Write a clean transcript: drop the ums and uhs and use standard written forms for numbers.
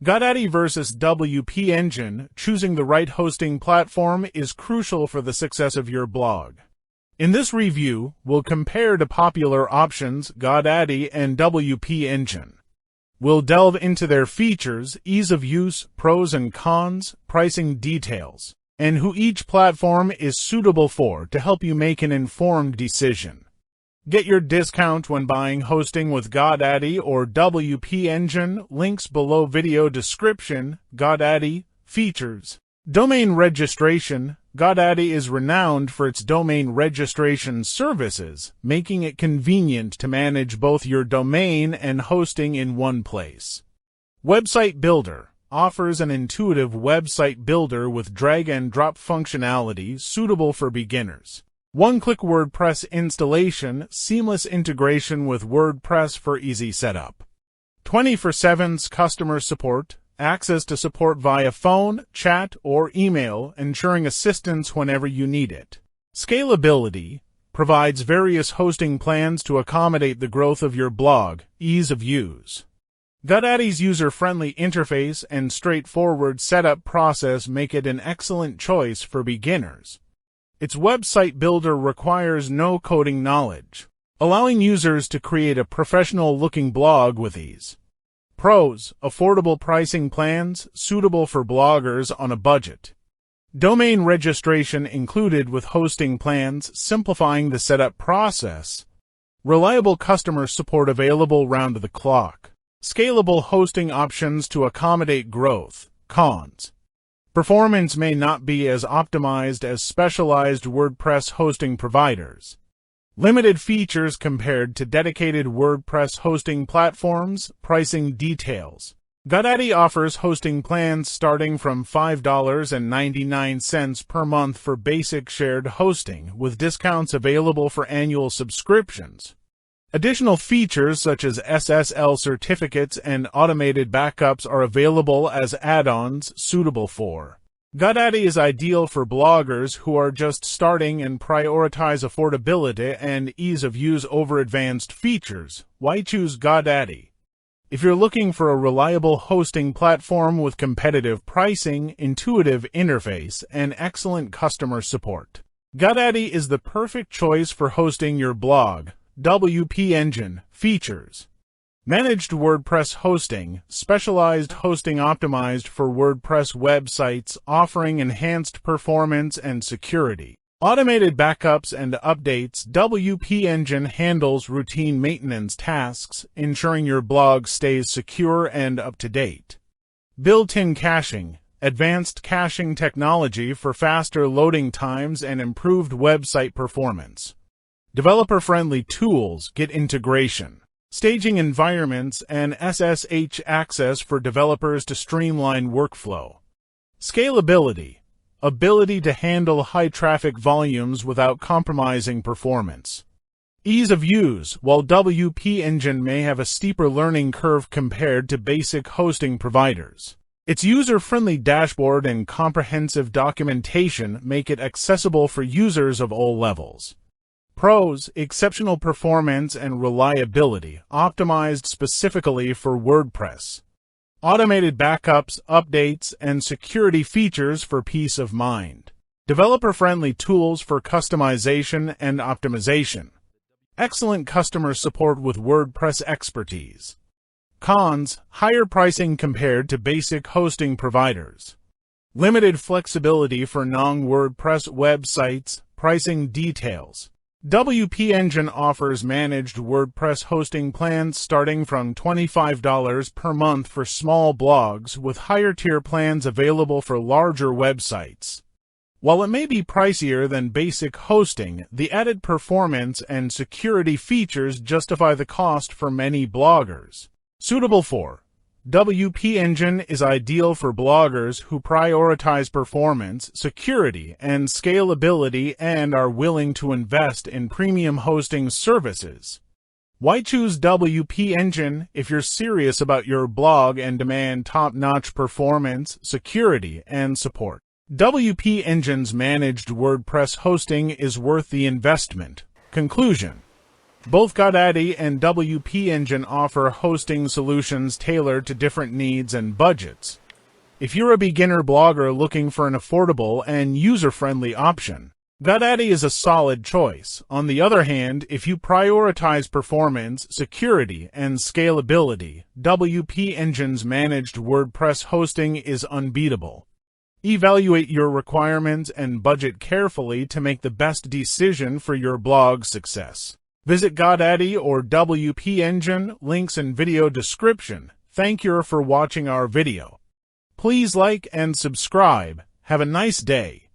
Godaddy versus WP Engine. Choosing the right hosting platform is crucial for the success of your blog. In this review, we'll compare the popular options Godaddy and WP Engine. We'll delve into their features, ease of use, pros and cons, pricing details, and who each platform is suitable for to help you make an informed decision. Get your discount when buying hosting with Godaddy or WP Engine. Links below video description. Godaddy features. Domain registration. Godaddy is renowned for its domain registration services, making it convenient to manage both your domain and hosting in one place. Website Builder offers an intuitive website builder with drag-and-drop functionality suitable for beginners. One-click WordPress installation, seamless integration with WordPress for easy setup. 24/7 customer support, access to support via phone, chat, or email, ensuring assistance whenever you need it. Scalability provides various hosting plans to accommodate the growth of your blog. Ease of use. Godaddy's user-friendly interface and straightforward setup process make it an excellent choice for beginners. Its website builder requires no coding knowledge, allowing users to create a professional-looking blog with ease. Pros: affordable pricing plans, suitable for bloggers on a budget. Domain registration included with hosting plans, simplifying the setup process. Reliable customer support available round the clock. Scalable hosting options to accommodate growth. Cons: performance may not be as optimized as specialized WordPress hosting providers. Limited features compared to dedicated WordPress hosting platforms. Pricing details. Godaddy offers hosting plans starting from $5.99 per month for basic shared hosting, with discounts available for annual subscriptions. Additional features such as SSL certificates and automated backups are available as add-ons suitable for. Godaddy is ideal for bloggers who are just starting and prioritize affordability and ease of use over advanced features. Why choose Godaddy? If you're looking for a reliable hosting platform with competitive pricing, intuitive interface, and excellent customer support, Godaddy is the perfect choice for hosting your blog. WP Engine features. Managed WordPress hosting, specialized hosting optimized for WordPress websites, offering enhanced performance and security. Automated backups and updates. WP Engine handles routine maintenance tasks, ensuring your blog stays secure and up to date. Built-in caching, advanced caching technology for faster loading times and improved website performance. Developer-friendly tools. Git integration. Staging environments and SSH access for developers to streamline workflow. Scalability. Ability to handle high traffic volumes without compromising performance. Ease of use. While WP Engine may have a steeper learning curve compared to basic hosting providers, its user-friendly dashboard and comprehensive documentation make it accessible for users of all levels. Pros: exceptional performance and reliability, optimized specifically for WordPress. Automated backups, updates, and security features for peace of mind. Developer-friendly tools for customization and optimization. Excellent customer support with WordPress expertise. Cons: higher pricing compared to basic hosting providers. Limited flexibility for non-WordPress websites. Pricing details. WP Engine offers managed WordPress hosting plans starting from $25 per month for small blogs, with higher-tier plans available for larger websites. While it may be pricier than basic hosting, the added performance and security features justify the cost for many bloggers. Suitable for. WP Engine is ideal for bloggers who prioritize performance, security, and scalability and are willing to invest in premium hosting services. Why choose WP Engine? If you're serious about your blog and demand top-notch performance, security, and support, WP Engine's managed WordPress hosting is worth the investment. Conclusion: Both Godaddy and WP Engine offer hosting solutions tailored to different needs and budgets. If you're a beginner blogger looking for an affordable and user-friendly option, Godaddy is a solid choice. On the other hand, if you prioritize performance, security, and scalability, WP Engine's managed WordPress hosting is unbeatable. Evaluate your requirements and budget carefully to make the best decision for your blog's success. Visit Godaddy or WP Engine, links in video description. Thank you for watching our video. Please like and subscribe. Have a nice day.